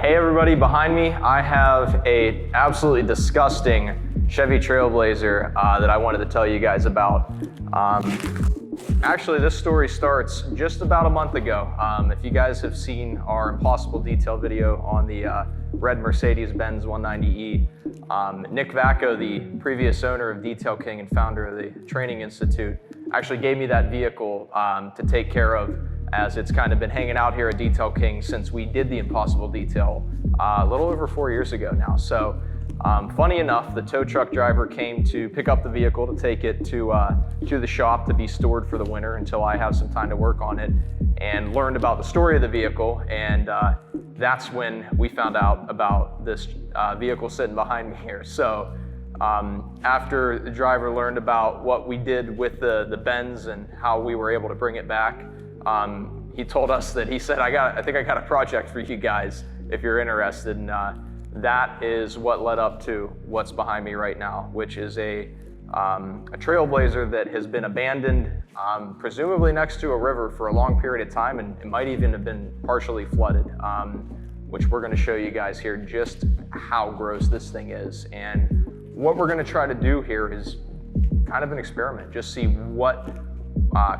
Hey everybody, behind me I have a absolutely disgusting Chevy Trailblazer that I wanted to tell you guys about. Actually, this story starts just about a month ago. If you guys have seen our impossible detail video on the red Mercedes-Benz 190E, Nick Vacco, the previous owner of Detail King and founder of the Training Institute, actually gave me that vehicle to take care of, as it's kind of been hanging out here at Detail King since we did the impossible detail a little over 4 years ago now. So funny enough, the tow truck driver came to pick up the vehicle to take it to the shop to be stored for the winter until I have some time to work on it, and learned about the story of the vehicle, and that's when we found out about this vehicle sitting behind me here. So after the driver learned about what we did with the Benz and how we were able to bring it back, he told us that he said, I think I got a project for you guys if you're interested. And that is what led up to what's behind me right now, which is a Trailblazer that has been abandoned, presumably next to a river for a long period of time, and it might even have been partially flooded, which we're gonna show you guys here just how gross this thing is. And what we're gonna try to do here is kind of an experiment, just see what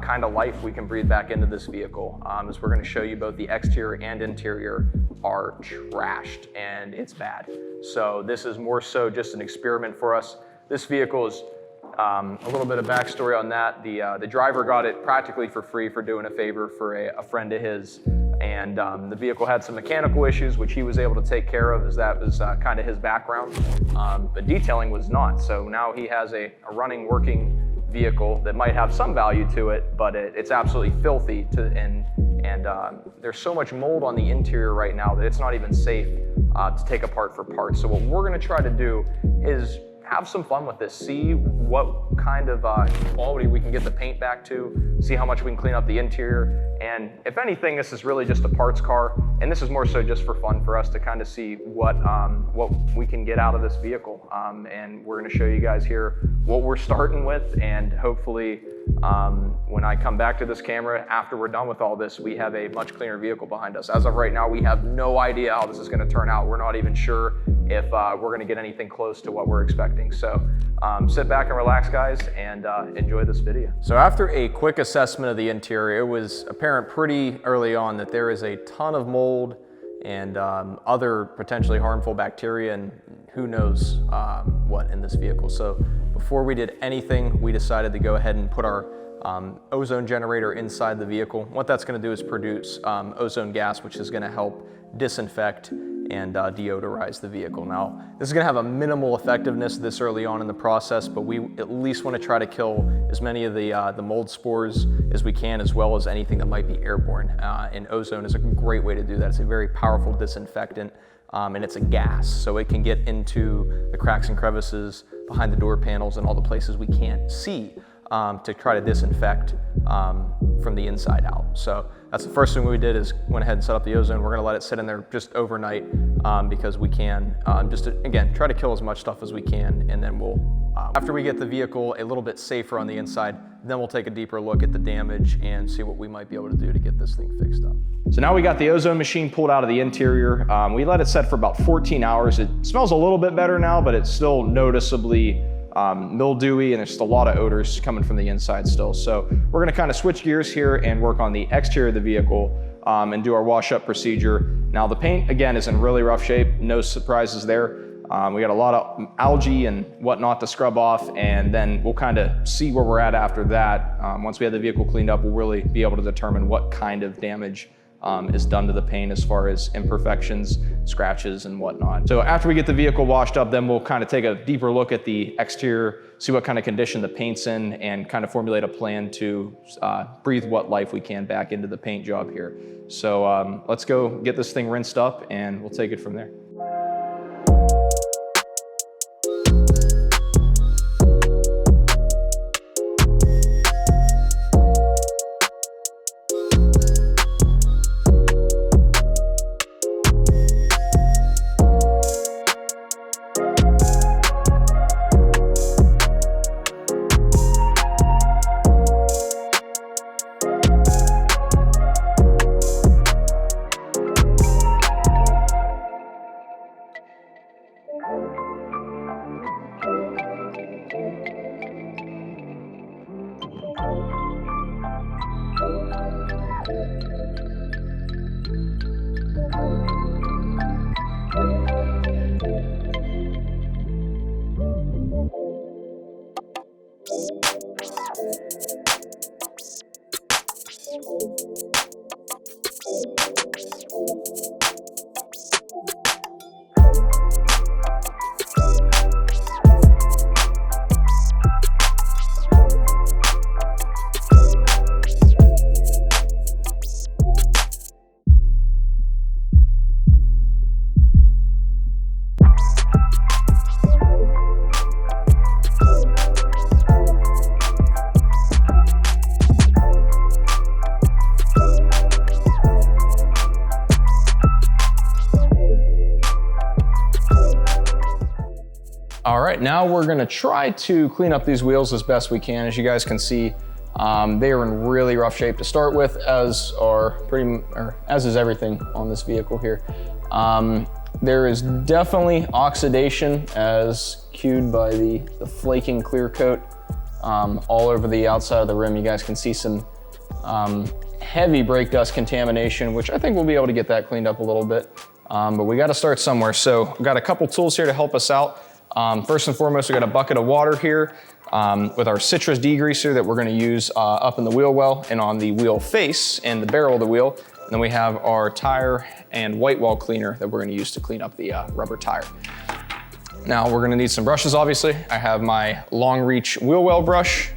kind of life we can breathe back into this vehicle, as we're going to show you both the exterior and interior are trashed and it's bad. So this is more so just an experiment for us. This vehicle is a little bit of backstory on that. The driver got it practically for free for doing a favor for a friend of his, and the vehicle had some mechanical issues which he was able to take care of, as that was kind of his background, but detailing was not. So now he has a running, working vehicle that might have some value to it, but it's absolutely filthy and there's so much mold on the interior right now that it's not even safe to take apart for parts. So what we're going to try to do is have some fun with this, see what kind of quality we can get the paint back to, see how much we can clean up the interior, and if anything, this is really just a parts car, and this is more so just for fun for us to kind of see what we can get out of this vehicle. And we're going to show you guys here what we're starting with, and hopefully when I come back to this camera after we're done with all this, we have a much cleaner vehicle behind us. As of right now, we have no idea how this is going to turn out. We're not even sure if we're going to get anything close to what we're expecting. So sit back and relax, guys, and enjoy this video. So after a quick assessment of the interior, it was apparent pretty early on that there is a ton of mold and other potentially harmful bacteria and who knows what in this vehicle. So before we did anything, we decided to go ahead and put our ozone generator inside the vehicle. What that's going to do is produce ozone gas, which is going to help disinfect and deodorize the vehicle. Now, this is going to have a minimal effectiveness this early on in the process, but we at least want to try to kill as many of the mold spores as we can, as well as anything that might be airborne. And ozone is a great way to do that. It's a very powerful disinfectant, and it's a gas, so it can get into the cracks and crevices behind the door panels and all the places we can't see to try to disinfect from the inside out. So that's the first thing we did, is went ahead and set up the ozone. We're gonna let it sit in there just overnight because we can just to, again, try to kill as much stuff as we can, and then we'll, after we get the vehicle a little bit safer on the inside, then we'll take a deeper look at the damage and see what we might be able to do to get this thing fixed up. So now we got the ozone machine pulled out of the interior. We let it set for about 14 hours. It smells a little bit better now, but it's still noticeably mildewy, and there's just a lot of odors coming from the inside still. So we're gonna kind of switch gears here and work on the exterior of the vehicle. and do our wash up procedure. Now the paint, again, is in really rough shape, no surprises there. We got a lot of algae and whatnot to scrub off, and then we'll kind of see where we're at after that. Once we have the vehicle cleaned up, we'll really be able to determine what kind of damage is done to the paint as far as imperfections, scratches, and whatnot. So after we get the vehicle washed up, then we'll kind of take a deeper look at the exterior, see what kind of condition the paint's in, and kind of formulate a plan to breathe what life we can back into the paint job here. So let's go get this thing rinsed up, and we'll take it from there. All right, now we're gonna try to clean up these wheels as best we can. As you guys can see, they are in really rough shape to start with, as is everything on this vehicle here. There is definitely oxidation as cued by the flaking clear coat all over the outside of the rim. You guys can see some heavy brake dust contamination, which I think we'll be able to get that cleaned up a little bit. But we gotta start somewhere. So we've got a couple tools here to help us out. First and foremost, we got a bucket of water here with our citrus degreaser that we're gonna use up in the wheel well and on the wheel face and the barrel of the wheel. And then we have our tire and white wall cleaner that we're gonna use to clean up the rubber tire. Now we're gonna need some brushes, obviously. I have my long reach wheel well brush,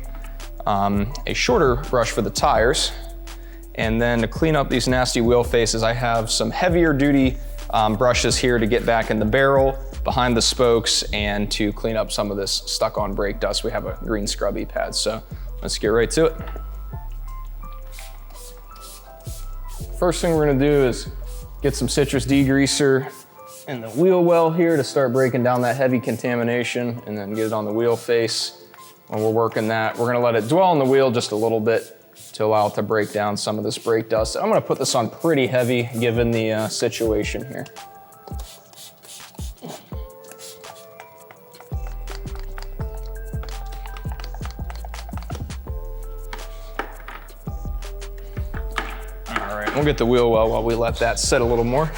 a shorter brush for the tires, and then to clean up these nasty wheel faces, I have some heavier duty brushes here to get back in the barrel, behind the spokes, and to clean up some of this stuck on brake dust. We have a green scrubby pad, so let's get right to it. First thing we're gonna do is get some citrus degreaser in the wheel well here to start breaking down that heavy contamination, and then get it on the wheel face. When we're working that, we're gonna let it dwell on the wheel just a little bit to allow it to break down some of this brake dust. I'm gonna put this on pretty heavy given the situation here. All right, we'll get the wheel well while we let that set a little more.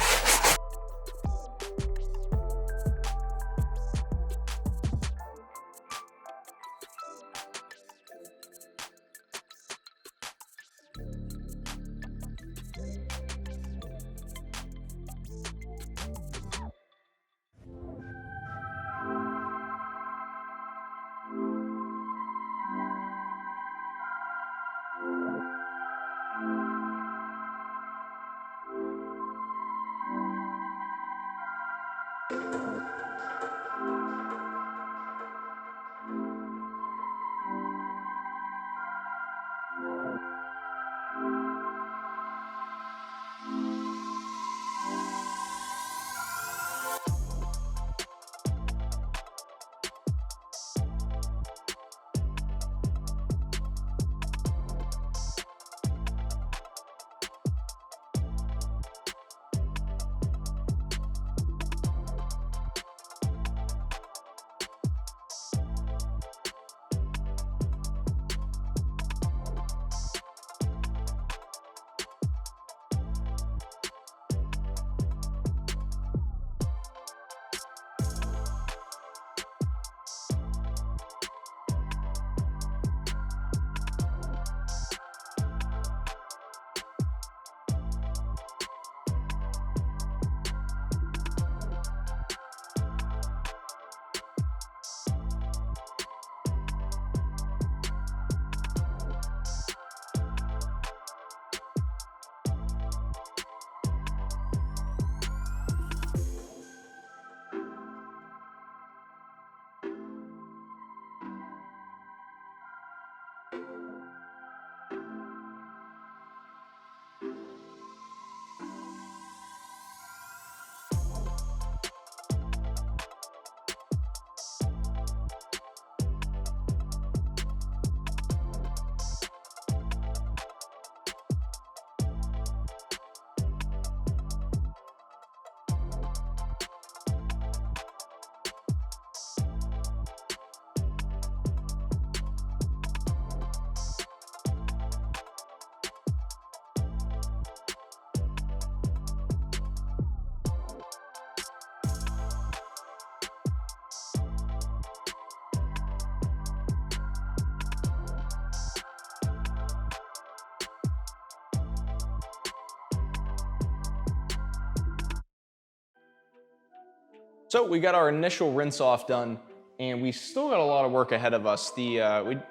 So we got our initial rinse off done, and we still got a lot of work ahead of us. We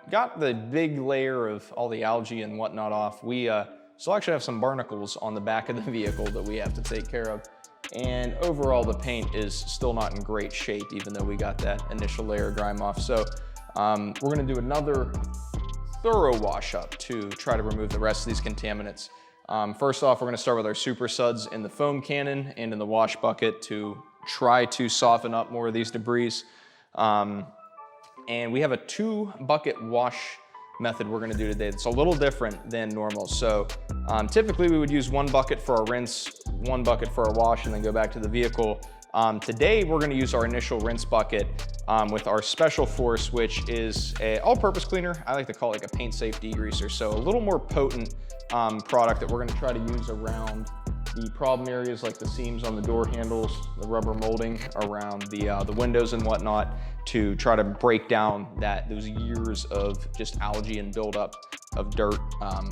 got the big layer of all the algae and whatnot off. We still actually have some barnacles on the back of the vehicle that we have to take care of. And overall, the paint is still not in great shape, even though we got that initial layer of grime off. So we're gonna do another thorough wash up to try to remove the rest of these contaminants. First off, we're gonna start with our super suds in the foam cannon and in the wash bucket to try to soften up more of these debris. And we have a 2-bucket wash method we're gonna do today. It's a little different than normal. So typically we would use 1 bucket for our rinse, 1 bucket for our wash, and then go back to the vehicle. Today we're gonna use our initial rinse bucket with our Special Force, which is an all-purpose cleaner. I like to call it like a paint-safe degreaser. So a little more potent product that we're gonna try to use around the problem areas like the seams on the door handles, the rubber molding around the windows and whatnot, to try to break down those years of just algae and buildup of dirt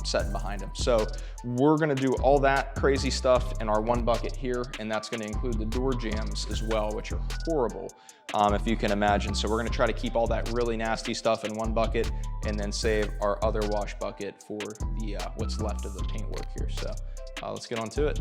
setting behind them. So we're gonna do all that crazy stuff in our 1 bucket here, and that's gonna include the door jambs as well, which are horrible, if you can imagine. So we're gonna try to keep all that really nasty stuff in 1 bucket and then save our other wash bucket for the what's left of the paint work here. So let's get on to it.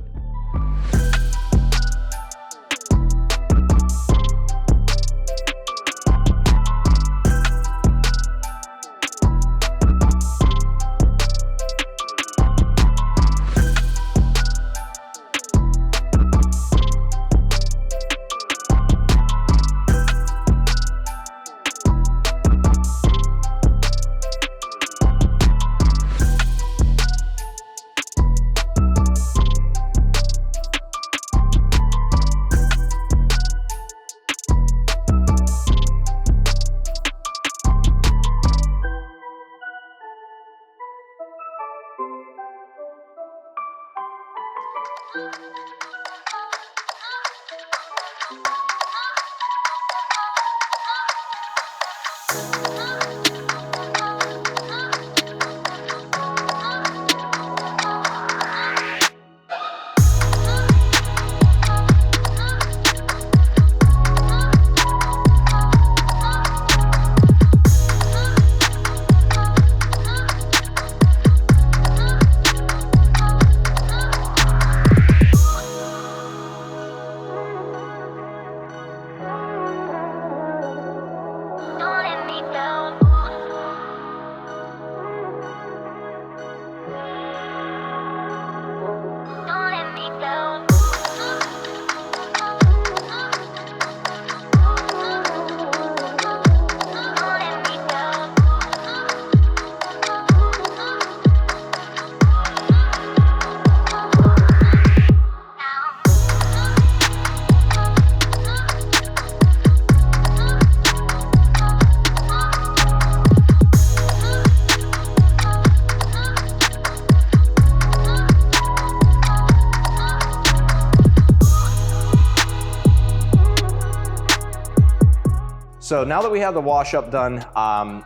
So now that we have the wash up done, I'm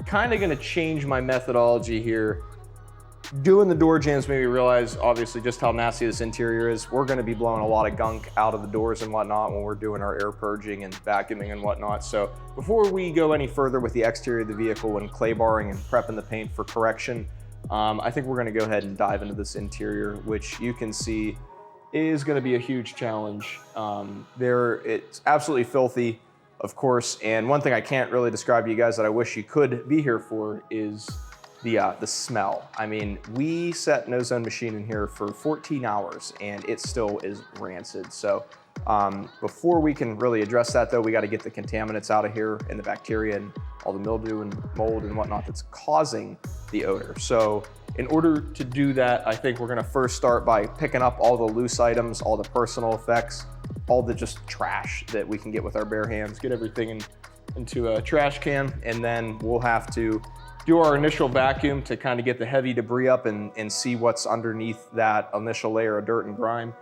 kind of gonna change my methodology here. Doing the door jambs made me realize obviously just how nasty this interior is. We're gonna be blowing a lot of gunk out of the doors and whatnot when we're doing our air purging and vacuuming and whatnot. So before we go any further with the exterior of the vehicle and clay barring and prepping the paint for correction, I think we're gonna go ahead and dive into this interior, which you can see is gonna be a huge challenge. It's absolutely filthy, of course, and one thing I can't really describe to you guys that I wish you could be here for is the smell. I mean, we set an ozone machine in here for 14 hours and it still is rancid. So before we can really address that though, we got to get the contaminants out of here and the bacteria and all the mildew and mold and whatnot that's causing the odor. So in order to do that, I think we're gonna first start by picking up all the loose items, all the personal effects, all the just trash that we can get with our bare hands, get everything into a trash can, and then we'll have to do our initial vacuum to kind of get the heavy debris up and see what's underneath that initial layer of dirt and grime.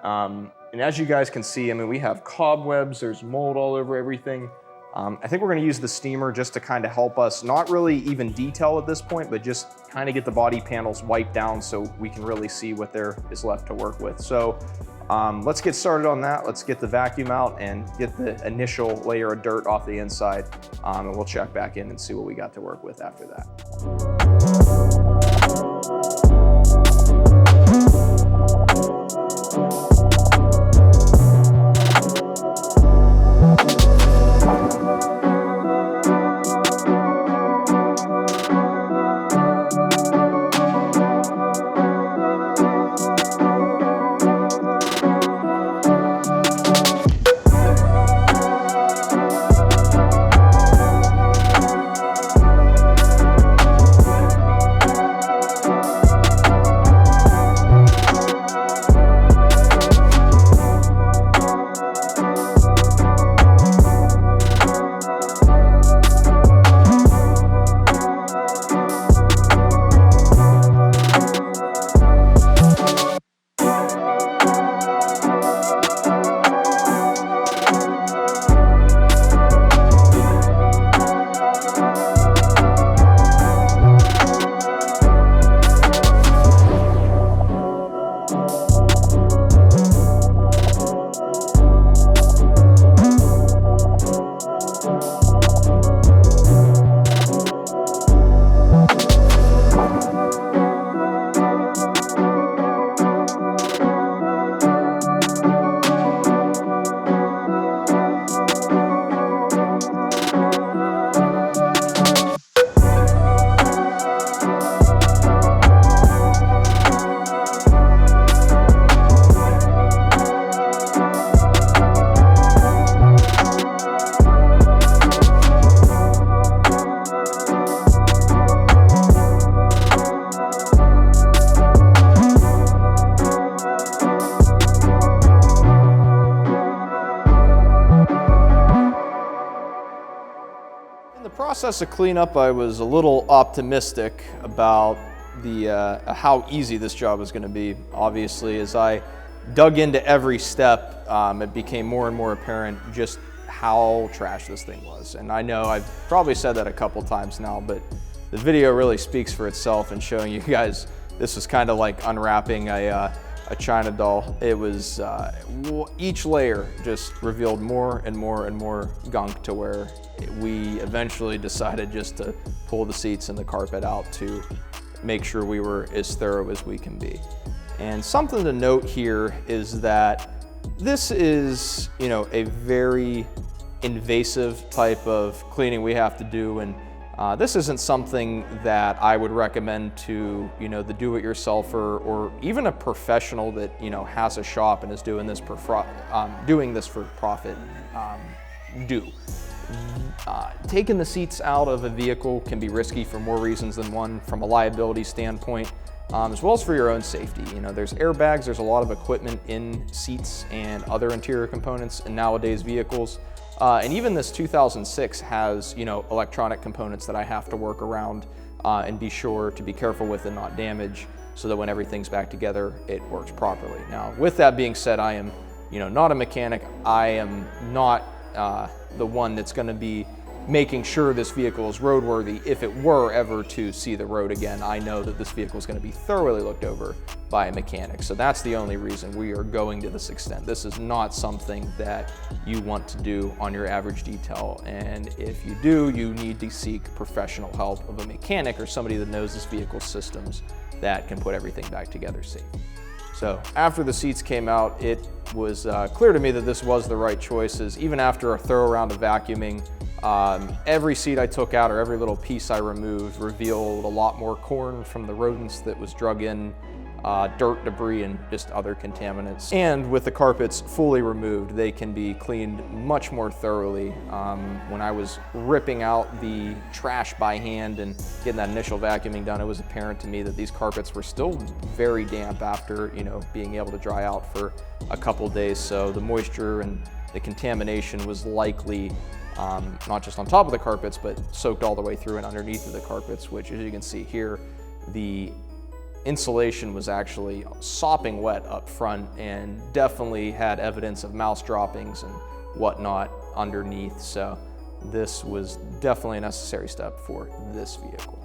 And as you guys can see, I mean, we have cobwebs, there's mold all over everything. I think we're gonna use the steamer just to kind of help us, not really even detail at this point, but just kind of get the body panels wiped down so we can really see what there is left to work with. So let's get started on that. Let's get the vacuum out and get the initial layer of dirt off the inside, and we'll check back in and see what we got to work with after that. In the process of cleanup, I was a little optimistic about how easy this job was going to be. Obviously, as I dug into every step, it became more and more apparent just how trash this thing was. And I know I've probably said that a couple times now, but the video really speaks for itself and showing you guys this was kind of like unwrapping a China doll. It was, each layer just revealed more and more and more gunk to where we eventually decided just to pull the seats and the carpet out to make sure we were as thorough as we can be. And something to note here is that this is, a very invasive type of cleaning we have to do, and this isn't something that I would recommend to, the do-it-yourselfer or even a professional that, has a shop and is doing this for profit do. Taking the seats out of a vehicle can be risky for more reasons than one, from a liability standpoint, as well as for your own safety. There's airbags, there's a lot of equipment in seats and other interior components in nowadays vehicles. And even this 2006 has, electronic components that I have to work around and be sure to be careful with and not damage, so that when everything's back together, it works properly. Now, with that being said, I am, not a mechanic. I am not the one that's going to be making sure this vehicle is roadworthy. If it were ever to see the road again, I know that this vehicle is going to be thoroughly looked over by a mechanic. So that's the only reason we are going to this extent. This is not something that you want to do on your average detail. And if you do, you need to seek professional help of a mechanic or somebody that knows this vehicle's systems that can put everything back together safe. So after the seats came out, it was clear to me that this was the right choices. Even after a thorough round of vacuuming, every seat I took out or every little piece I removed revealed a lot more corn from the rodents that was drug in, dirt, debris, and just other contaminants. And with the carpets fully removed, they can be cleaned much more thoroughly. When I was ripping out the trash by hand and getting that initial vacuuming done, it was apparent to me that these carpets were still very damp after, being able to dry out for a couple days. So the moisture and the contamination was likely not just on top of the carpets, but soaked all the way through and underneath of the carpets, which, as you can see here, the insulation was actually sopping wet up front and definitely had evidence of mouse droppings and whatnot underneath. So this was definitely a necessary step for this vehicle.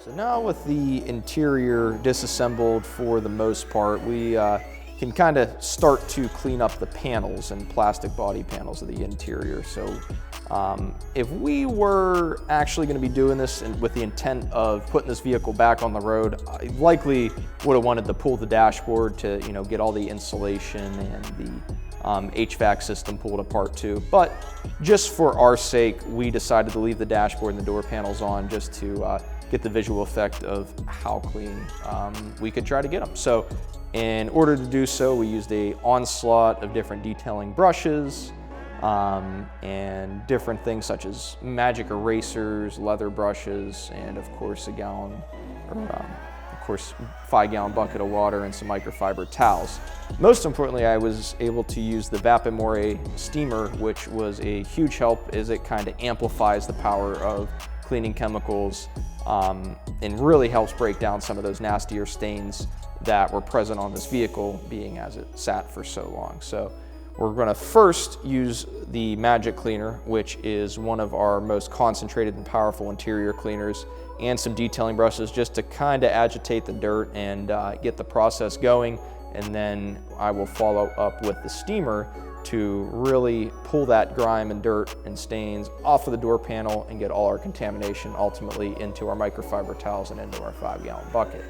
So now with the interior disassembled for the most part, we can kind of start to clean up the panels and plastic body panels of the interior. So if we were actually going to be doing this with the intent of putting this vehicle back on the road, I likely would have wanted to pull the dashboard to, you know, get all the insulation and the HVAC system pulled apart too. But just for our sake, we decided to leave the dashboard and the door panels on just to get the visual effect of how clean we could try to get them. So in order to do so, we used a onslaught of different detailing brushes and different things such as magic erasers, leather brushes, and of course a gallon, or of course 5-gallon bucket of water and some microfiber towels. Most importantly, I was able to use the Vapimore steamer, which was a huge help as it kind of amplifies the power of cleaning chemicals and really helps break down some of those nastier stains that were present on this vehicle, being as it sat for so long. So we're going to first use the Magic Cleaner, which is one of our most concentrated and powerful interior cleaners, and some detailing brushes just to kind of agitate the dirt and get the process going. And then I will follow up with the steamer to really pull that grime and dirt and stains off of the door panel and get all our contamination ultimately into our microfiber towels and into our 5-gallon bucket.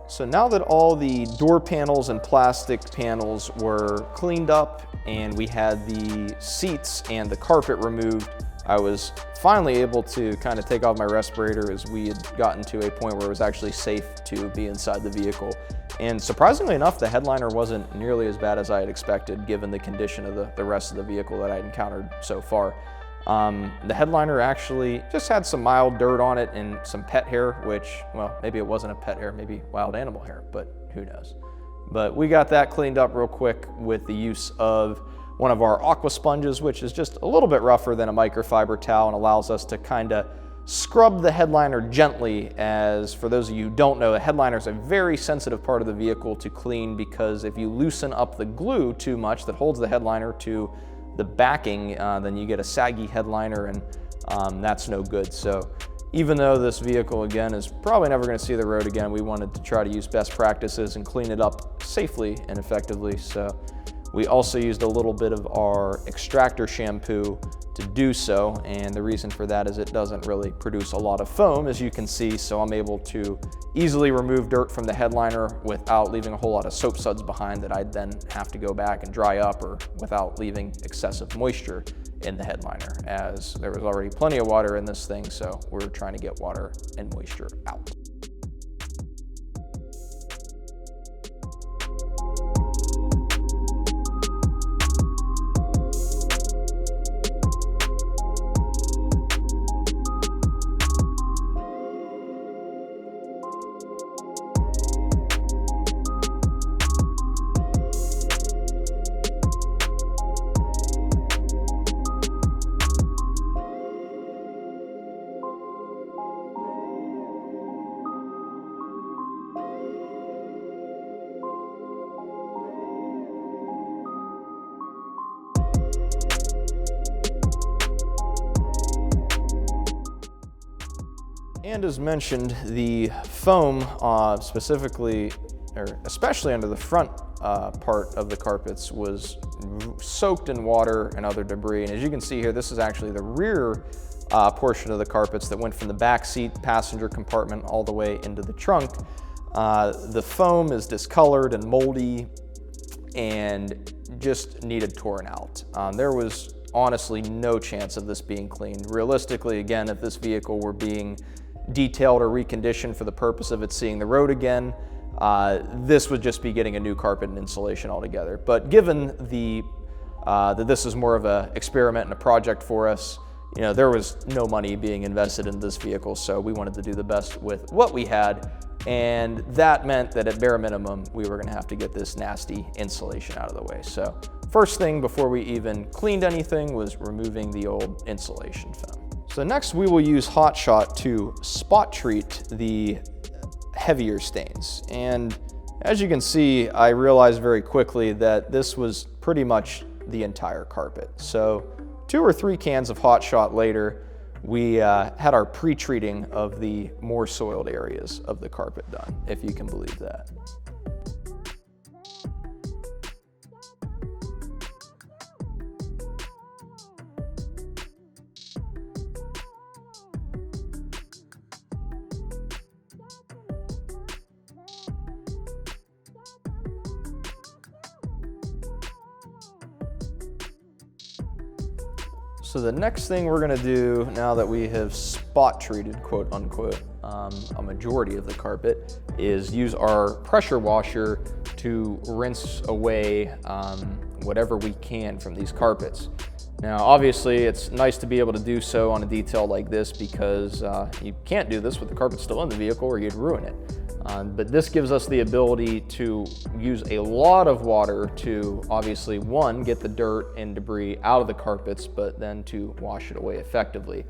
So now that all the door panels and plastic panels were cleaned up and we had the seats and the carpet removed, I was finally able to kind of take off my respirator as we had gotten to a point where it was actually safe to be inside the vehicle. And surprisingly enough, the headliner wasn't nearly as bad as I had expected given the condition of the rest of the vehicle that I'd encountered so far. The headliner actually just had some mild dirt on it and some pet hair, which, well, maybe it wasn't a pet hair, maybe wild animal hair, but who knows. But we got that cleaned up real quick with the use of one of our aqua sponges, which is just a little bit rougher than a microfiber towel and allows us to kind of scrub the headliner gently, as for those of you who don't know, the headliner is a very sensitive part of the vehicle to clean, because if you loosen up the glue too much that holds the headliner to the backing, then you get a saggy headliner, and that's no good. So even though this vehicle, again, is probably never going to see the road again, we wanted to try to use best practices and clean it up safely and effectively. So we also used a little bit of our extractor shampoo to do so, and the reason for that is it doesn't really produce a lot of foam, as you can see, so I'm able to easily remove dirt from the headliner without leaving a whole lot of soap suds behind that I'd then have to go back and dry up, or without leaving excessive moisture in the headliner, as there was already plenty of water in this thing, so we're trying to get water and moisture out. And as mentioned, the foam, specifically, or especially under the front part of the carpets, was soaked in water and other debris. And as you can see here, this is actually the rear portion of the carpets that went from the back seat passenger compartment all the way into the trunk. The foam is discolored and moldy and just needed torn out. There was honestly no chance of this being cleaned. Realistically, again, if this vehicle were being detailed or reconditioned for the purpose of it seeing the road again, this would just be getting a new carpet and insulation altogether. But given that this is more of an experiment and a project for us, you know, there was no money being invested in this vehicle, so we wanted to do the best with what we had, and that meant that at bare minimum, we were gonna have to get this nasty insulation out of the way. So first thing before we even cleaned anything was removing the old insulation film. So next we will use Hot Shot to spot treat the heavier stains. And as you can see, I realized very quickly that this was pretty much the entire carpet. So 2 or 3 cans of Hot Shot later, we had our pre-treating of the more soiled areas of the carpet done, if you can believe that. So the next thing we're gonna do, now that we have spot treated, quote unquote, a majority of the carpet, is use our pressure washer to rinse away whatever we can from these carpets. Now, obviously, it's nice to be able to do so on a detail like this, because you can't do this with the carpet still in the vehicle or you'd ruin it. But this gives us the ability to use a lot of water to, obviously, one, get the dirt and debris out of the carpets, but then to wash it away effectively.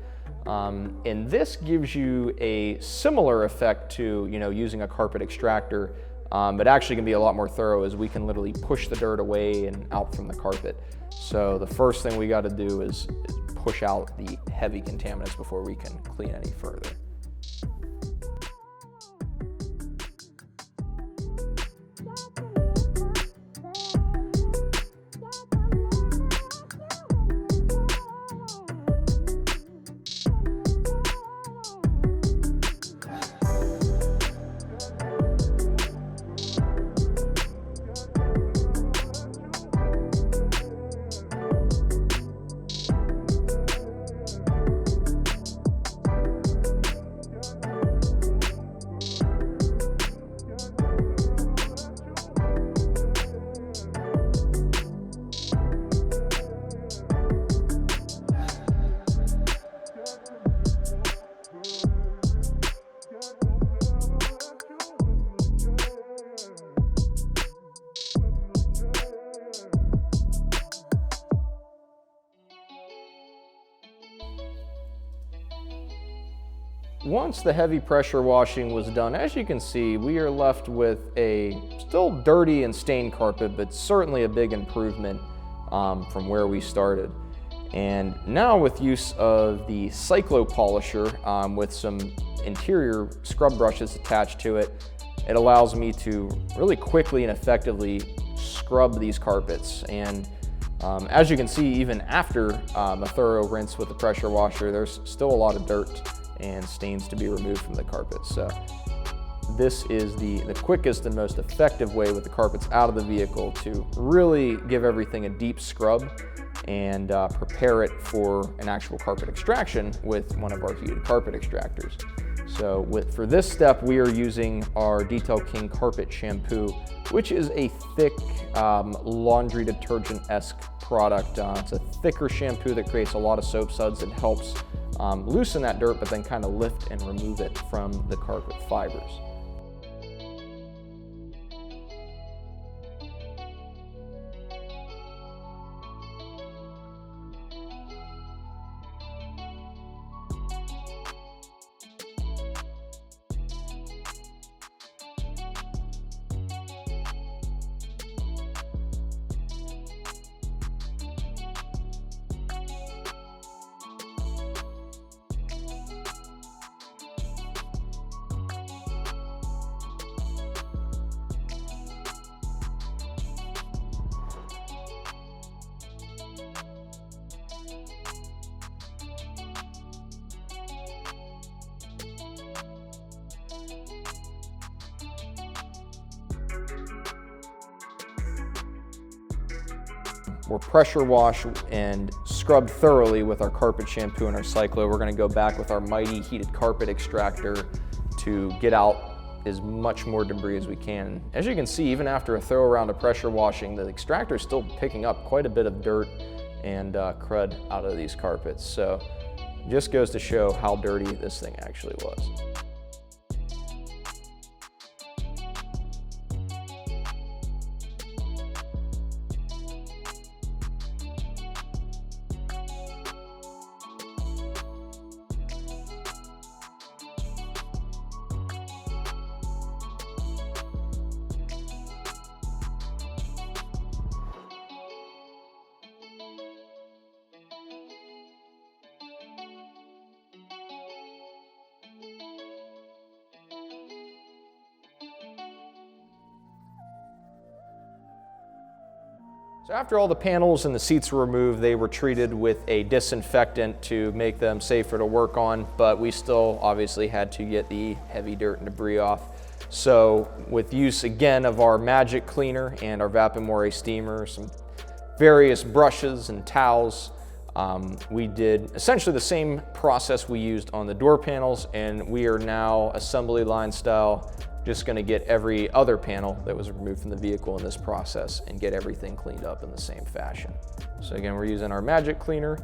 And this gives you a similar effect to, you know, using a carpet extractor, but actually can be a lot more thorough, as we can literally push the dirt away and out from the carpet. So the first thing we got to do is push out the heavy contaminants before we can clean any further. once the heavy pressure washing was done, as you can see, we are left with a still dirty and stained carpet, but certainly a big improvement from where we started. And now with use of the cyclo polisher with some interior scrub brushes attached to it, it allows me to really quickly and effectively scrub these carpets. And as you can see, even after a thorough rinse with the pressure washer, there's still a lot of dirt and stains to be removed from the carpet. So this is the quickest and most effective way with the carpets out of the vehicle to really give everything a deep scrub and prepare it for an actual carpet extraction with one of our heated carpet extractors. So for this step, we are using our Detail King Carpet Shampoo, which is a thick laundry detergent-esque product. It's a thicker shampoo that creates a lot of soap suds and helps loosen that dirt, but then kind of lift and remove it from the carpet fibers. We're pressure wash and scrub thoroughly with our carpet shampoo and our cyclo. We're gonna go back with our mighty heated carpet extractor to get out as much more debris as we can. As you can see, even after a thorough round of pressure washing, the extractor is still picking up quite a bit of dirt and crud out of these carpets. So just goes to show how dirty this thing actually was. So after all the panels and the seats were removed, they were treated with a disinfectant to make them safer to work on, but we still obviously had to get the heavy dirt and debris off. So with use again of our Magic Cleaner and our Vapimore steamer, some various brushes and towels, we did essentially the same process we used on the door panels, and we are now assembly line style just going to get every other panel that was removed from the vehicle in this process and get everything cleaned up in the same fashion. So again, we're using our Magic Cleaner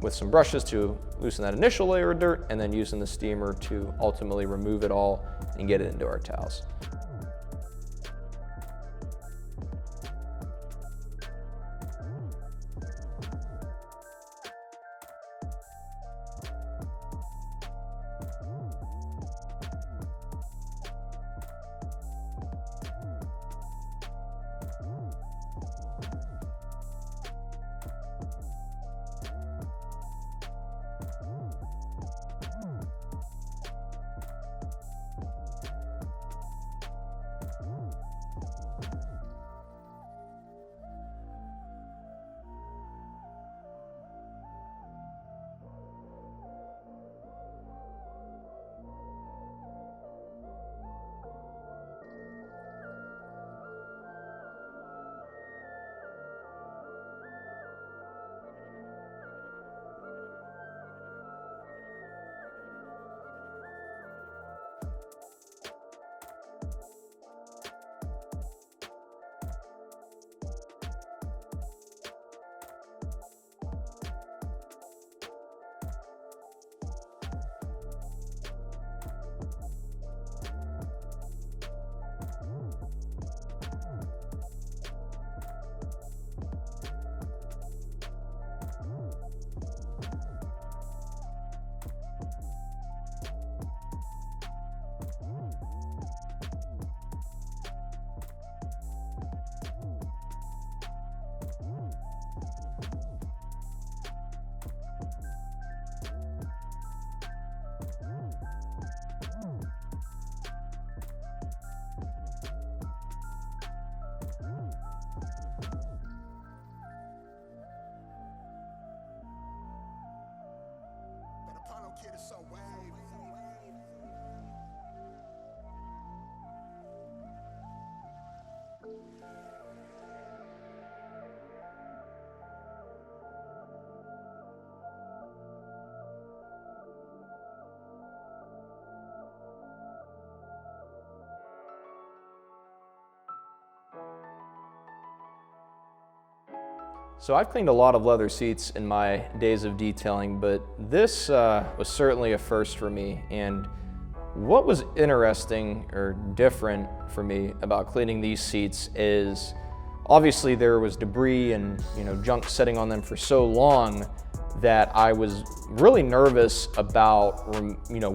with some brushes to loosen that initial layer of dirt, and then using the steamer to ultimately remove it all and get it into our towels. So I've cleaned a lot of leather seats in my days of detailing, but this was certainly a first for me. And what was interesting or different for me about cleaning these seats is obviously there was debris and junk sitting on them for so long that I was really nervous about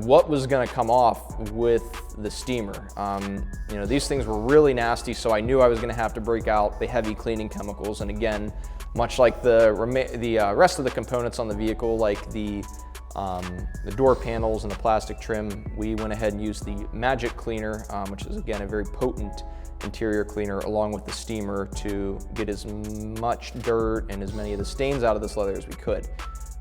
what was going to come off with the steamer. These things were really nasty, so I knew I was going to have to break out the heavy cleaning chemicals. And again, much like the rest of the components on the vehicle, like the door panels and the plastic trim, we went ahead and used the Magic Cleaner, which is again a very potent interior cleaner, along with the steamer to get as much dirt and as many of the stains out of this leather as we could.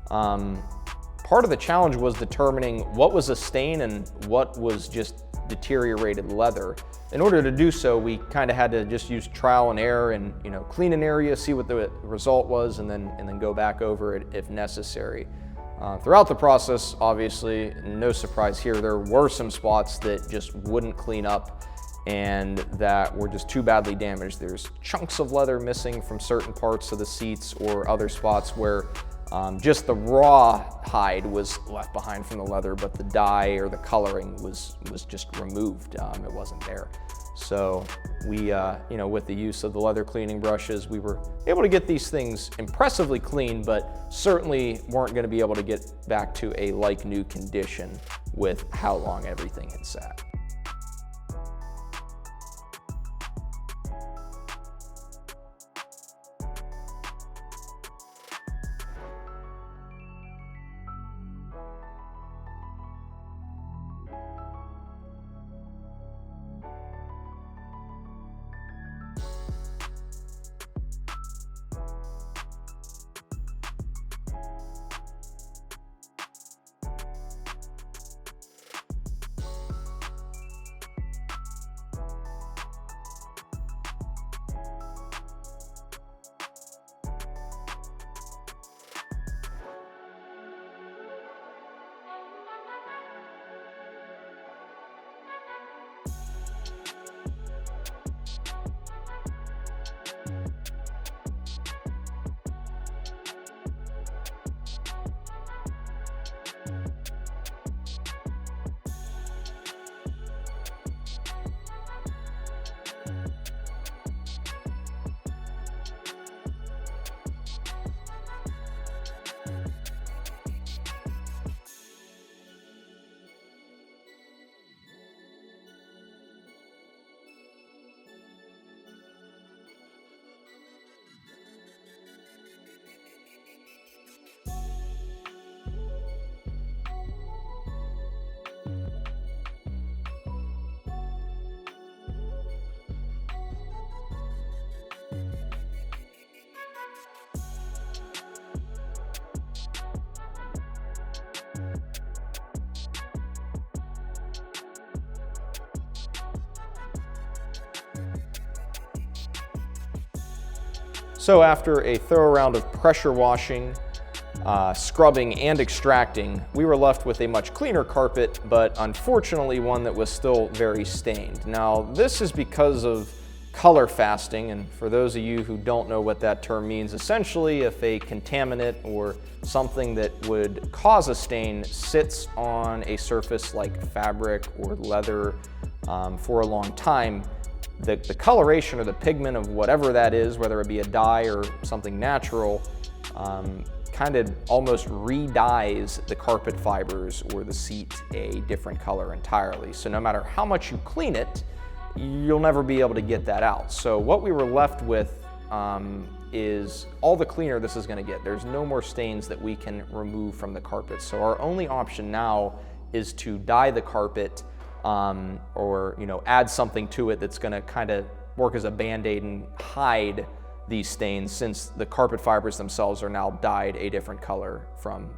Part of the challenge was determining what was a stain and what was just deteriorated leather. In order to do so, we kind of had to just use trial and error and clean an area, see what the result was, and then go back over it if necessary. Throughout the process, obviously, no surprise here, there were some spots that just wouldn't clean up and that were just too badly damaged. There's chunks of leather missing from certain parts of the seats, or other spots where just the raw hide was left behind from the leather, but the dye or the coloring was just removed. It wasn't there. So we, with the use of the leather cleaning brushes, we were able to get these things impressively clean, but certainly weren't going to be able to get back to a like new condition with how long everything had sat. So after a thorough round of pressure washing, scrubbing, and extracting, we were left with a much cleaner carpet, but unfortunately one that was still very stained. Now, this is because of color fasting, and for those of you who don't know what that term means, essentially if a contaminant or something that would cause a stain sits on a surface like fabric or leather for a long time, the coloration or the pigment of whatever that is, whether it be a dye or something natural, kind of almost re-dyes the carpet fibers or the seat a different color entirely. So no matter how much you clean it, you'll never be able to get that out. So what we were left with is all the cleaner this is going to get. There's no more stains that we can remove from the carpet. So our only option now is to dye the carpet or add something to it that's going to kind of work as a band-aid and hide these stains, since the carpet fibers themselves are now dyed a different color from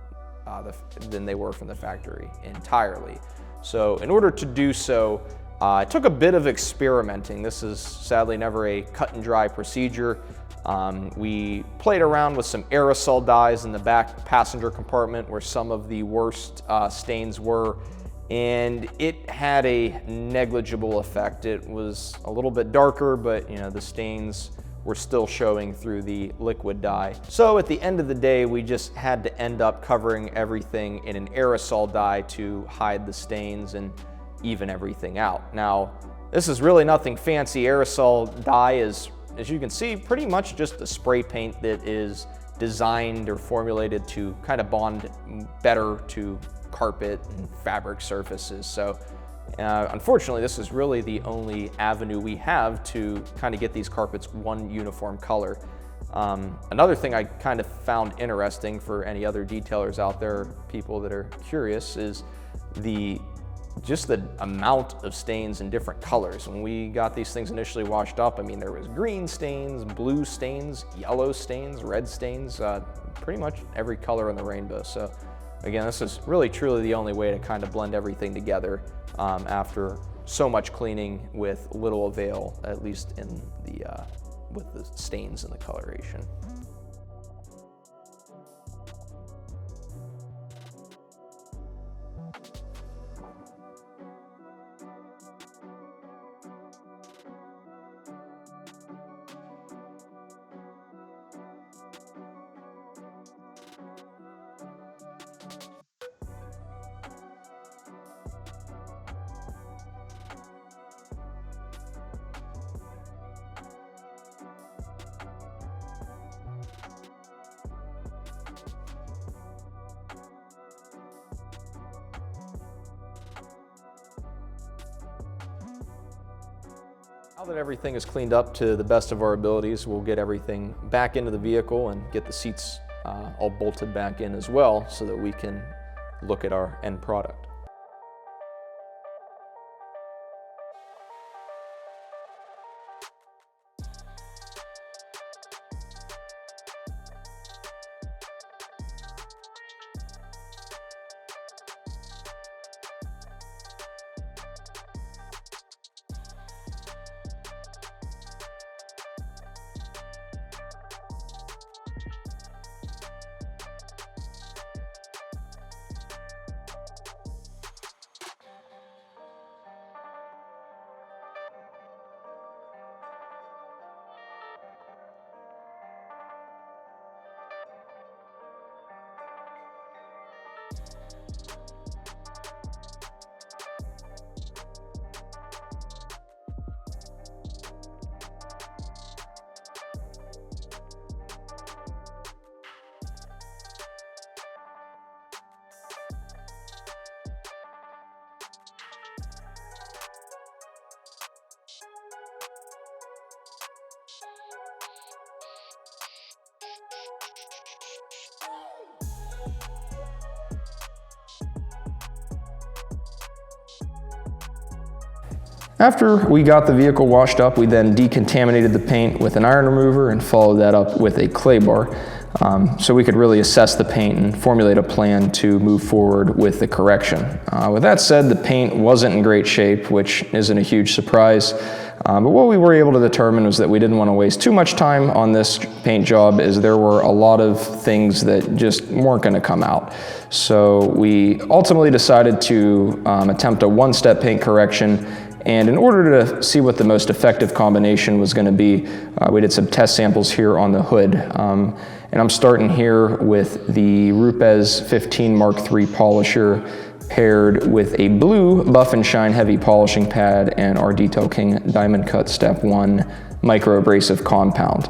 than they were from the factory entirely. So in order to do so, it took a bit of experimenting. This is sadly never a cut and dry procedure. We played around with some aerosol dyes in the back passenger compartment where some of the worst stains were, and it had a negligible effect. It was a little bit darker, but you know, the stains were still showing through the liquid dye. So at the end of the day, we just had to end up covering everything in an aerosol dye to hide the stains and even everything out. Now, this is really nothing fancy. Aerosol dye is, as you can see, pretty much just a spray paint that is designed or formulated to kind of bond better to carpet and fabric surfaces. So unfortunately, this is really the only avenue we have to kind of get these carpets one uniform color. Another thing I kind of found interesting for any other detailers out there, people that are curious, is just the amount of stains in different colors. When we got these things initially washed up, I mean, there was green stains, blue stains, yellow stains, red stains, pretty much every color in the rainbow. So again, this is really truly the only way to kind of blend everything together after so much cleaning with little avail, at least in with the stains and the coloration. Now that everything is cleaned up to the best of our abilities, we'll get everything back into the vehicle and get the seats all bolted back in as well so that we can look at our end product. After we got the vehicle washed up, we then decontaminated the paint with an iron remover and followed that up with a clay bar so we could really assess the paint and formulate a plan to move forward with the correction. With that said, the paint wasn't in great shape, which isn't a huge surprise. But what we were able to determine was that we didn't want to waste too much time on this paint job, as there were a lot of things that just weren't going to come out. So we ultimately decided to attempt a one-step paint correction. And in order to see what the most effective combination was going to be, we did some test samples here on the hood. And I'm starting here with the Rupes 15 Mark III polisher paired with a blue Buff and Shine heavy polishing pad and our Detail King Diamond Cut Step 1 micro abrasive compound.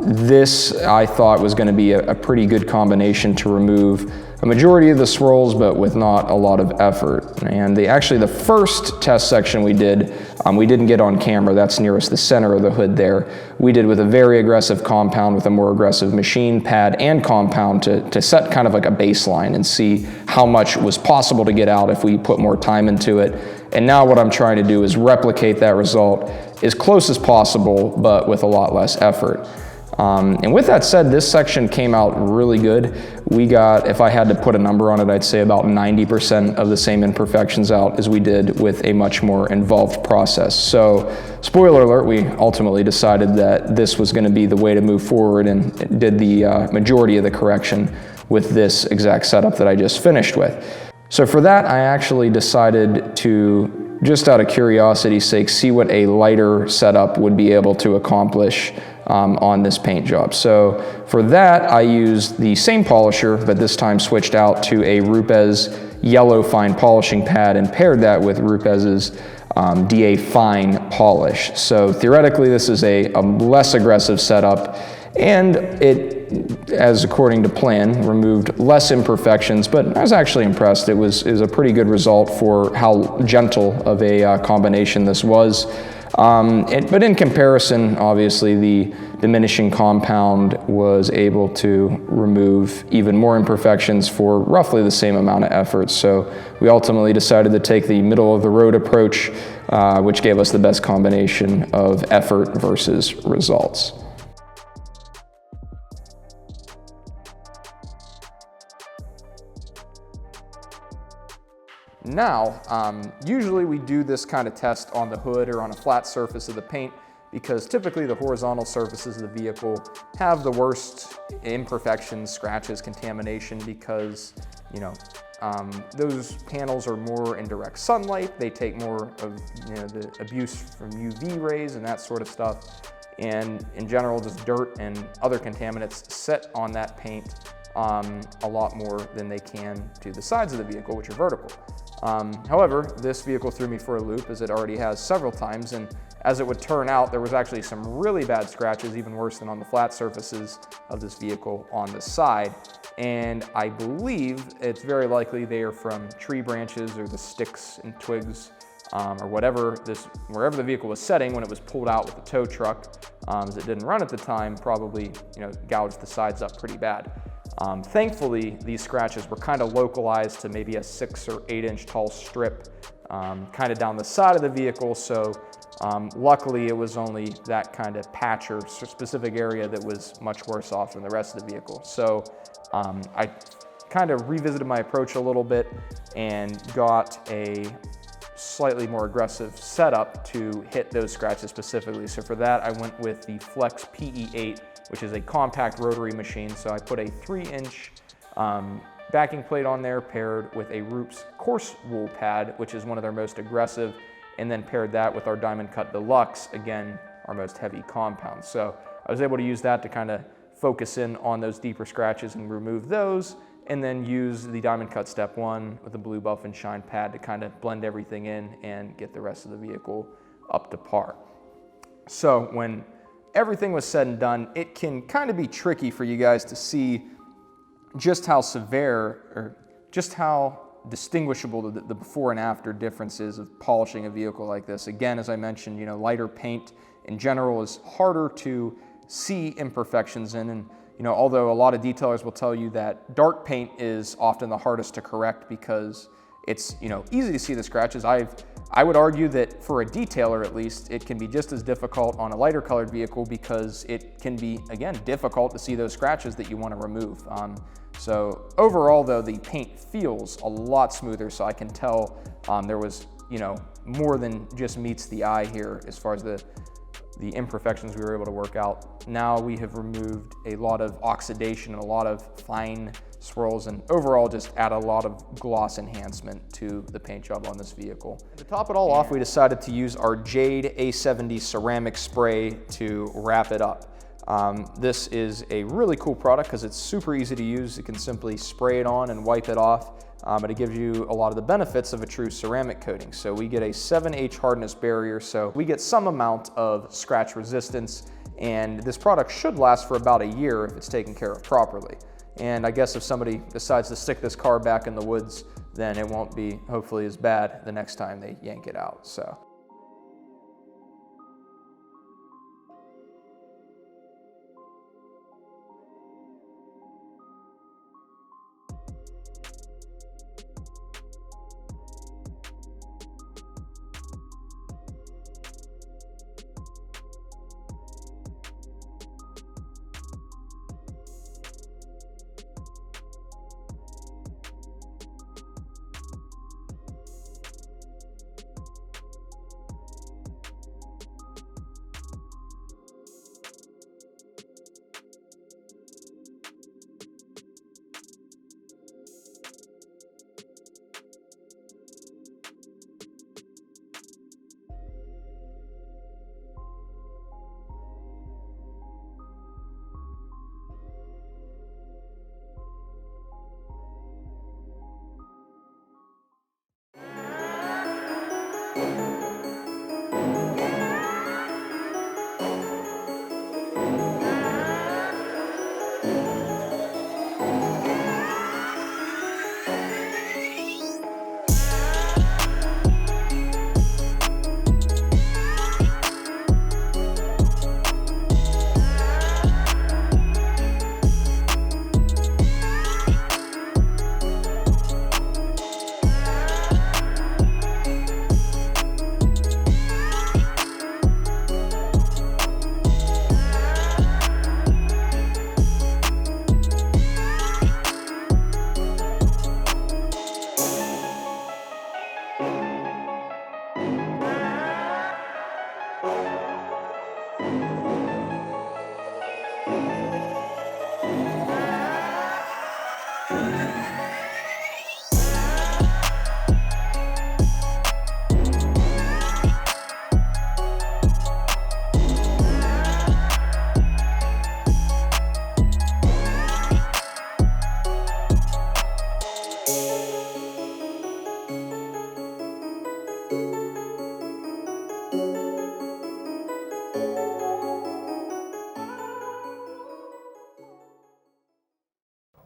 This I thought was going to be a pretty good combination to remove a majority of the swirls, but with not a lot of effort. And actually the first test section we did, we didn't get on camera. That's nearest the center of the hood there. We did with a very aggressive compound with a more aggressive machine pad and compound to set kind of like a baseline and see how much was possible to get out if we put more time into it. And now what I'm trying to do is replicate that result as close as possible, but with a lot less effort. And with that said, this section came out really good. We got, if I had to put a number on it, I'd say about 90% of the same imperfections out as we did with a much more involved process. So, spoiler alert, we ultimately decided that this was going to be the way to move forward and did the majority of the correction with this exact setup that I just finished with. So for that, I actually decided to, just out of curiosity's sake, see what a lighter setup would be able to accomplish on this paint job. So for that, I used the same polisher, but this time switched out to a Rupes yellow fine polishing pad and paired that with Rupes's DA fine polish. So theoretically, this is a less aggressive setup, and it, as according to plan, removed less imperfections, but I was actually impressed. It was a pretty good result for how gentle of a combination this was. But in comparison, obviously, the diminishing compound was able to remove even more imperfections for roughly the same amount of effort. So we ultimately decided to take the middle of the road approach, which gave us the best combination of effort versus results. Now, usually we do this kind of test on the hood or on a flat surface of the paint because typically the horizontal surfaces of the vehicle have the worst imperfections, scratches, contamination because, you know, those panels are more in direct sunlight. They take more of, you know, the abuse from UV rays and that sort of stuff. And in general, just dirt and other contaminants set on that paint a lot more than they can to the sides of the vehicle, which are vertical. However, this vehicle threw me for a loop, as it already has several times, and as it would turn out, there was actually some really bad scratches, even worse than on the flat surfaces of this vehicle on the side. And I believe it's very likely they are from tree branches or the sticks and twigs or wherever the vehicle was setting when it was pulled out with the tow truck, as it didn't run at the time, probably, you know, gouged the sides up pretty bad. Thankfully, these scratches were kind of localized to maybe a 6 or 8 inch tall strip kind of down the side of the vehicle. So luckily it was only that kind of patch or specific area that was much worse off than the rest of the vehicle. So I kind of revisited my approach a little bit and got a slightly more aggressive setup to hit those scratches specifically. So for that, I went with the Flex PE8, which is a compact rotary machine. So I put a 3-inch backing plate on there paired with a Rupes coarse wool pad, which is one of their most aggressive, and then paired that with our Diamond Cut Deluxe, again, our most heavy compound. So I was able to use that to kind of focus in on those deeper scratches and remove those, and then use the Diamond Cut Step 1 with the Blue Buff and Shine pad to kind of blend everything in and get the rest of the vehicle up to par. So when everything was said and done, it can kind of be tricky for you guys to see just how severe or just how distinguishable the before and after differences of polishing a vehicle like this. Again, as I mentioned, you know, lighter paint in general is harder to see imperfections in, and you know, although a lot of detailers will tell you that dark paint is often the hardest to correct because it's, you know, easy to see the scratches. I would argue that for a detailer at least, it can be just as difficult on a lighter colored vehicle because it can be, again, difficult to see those scratches that you want to remove. So overall though, the paint feels a lot smoother, so I can tell there was, you know, more than just meets the eye here as far as the imperfections we were able to work out. Now we have removed a lot of oxidation and a lot of fine swirls, and overall just add a lot of gloss enhancement to the paint job on this vehicle. To top it all off, we decided to use our Jade A70 ceramic spray to wrap it up. This is a really cool product because it's super easy to use. You can simply spray it on and wipe it off, but it gives you a lot of the benefits of a true ceramic coating. So we get a 7H hardness barrier, so we get some amount of scratch resistance, and this product should last for about a year if it's taken care of properly. And I guess if somebody decides to stick this car back in the woods, then it won't be hopefully as bad the next time they yank it out. So.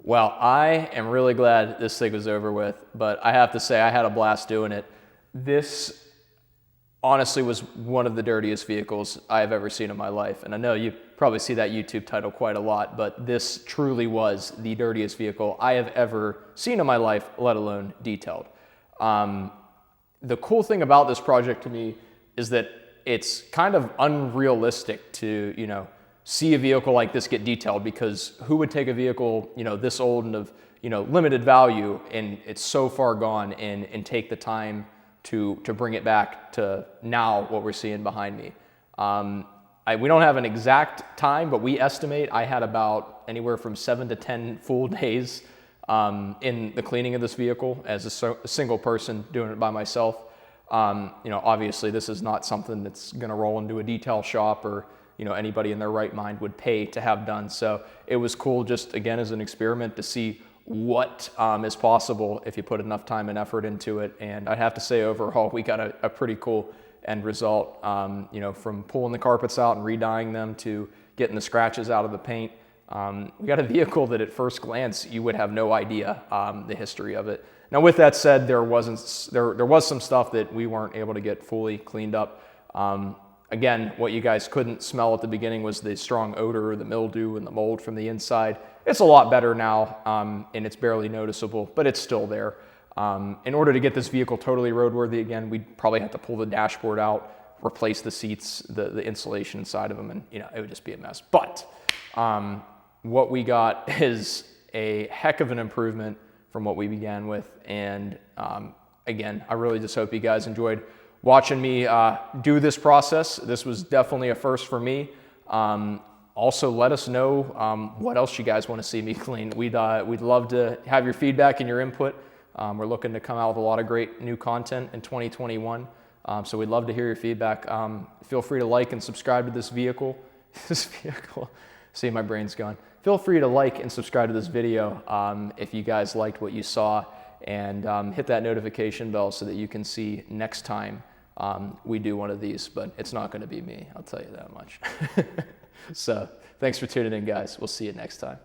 Well, I am really glad this thing was over with, but I have to say I had a blast doing it. This honestly was one of the dirtiest vehicles I have ever seen in my life. And I know you probably see that YouTube title quite a lot, but this truly was the dirtiest vehicle I have ever seen in my life, let alone detailed. The cool thing about this project to me is that it's kind of unrealistic to, you know, see a vehicle like this get detailed, because who would take a vehicle, you know, this old and of, you know, limited value, and it's so far gone, and take the time to bring it back to now what we're seeing behind me. We don't have an exact time, but we estimate I had about anywhere from 7 to 10 full days in the cleaning of this vehicle as a single person doing it by myself. You know, obviously this is not something that's gonna roll into a detail shop, or, you know, anybody in their right mind would pay to have done. So it was cool, just again as an experiment, to see what is possible if you put enough time and effort into it. And I have to say, overall, we got a pretty cool end result. You know, from pulling the carpets out and re-dyeing them to getting the scratches out of the paint. We got a vehicle that at first glance you would have no idea the history of it. Now, with that said, there was some stuff that we weren't able to get fully cleaned up. Again, what you guys couldn't smell at the beginning was the strong odor, the mildew and the mold from the inside. It's a lot better now, and it's barely noticeable, but it's still there. In order to get this vehicle totally roadworthy again, we'd probably have to pull the dashboard out, replace the seats, the insulation inside of them, and, you know, it would just be a mess. But what we got is a heck of an improvement from what we began with. And again, I really just hope you guys enjoyed watching me do this process. This was definitely a first for me. Also, let us know what else you guys want to see me clean. We'd love to have your feedback and your input. We're looking to come out with a lot of great new content in 2021. So we'd love to hear your feedback. Feel free to like and subscribe to this vehicle. See, my brain's gone. Feel free to like and subscribe to this video if you guys liked what you saw, and hit that notification bell so that you can see next time we do one of these. But it's not going to be me, I'll tell you that much. So thanks for tuning in, guys. We'll see you next time.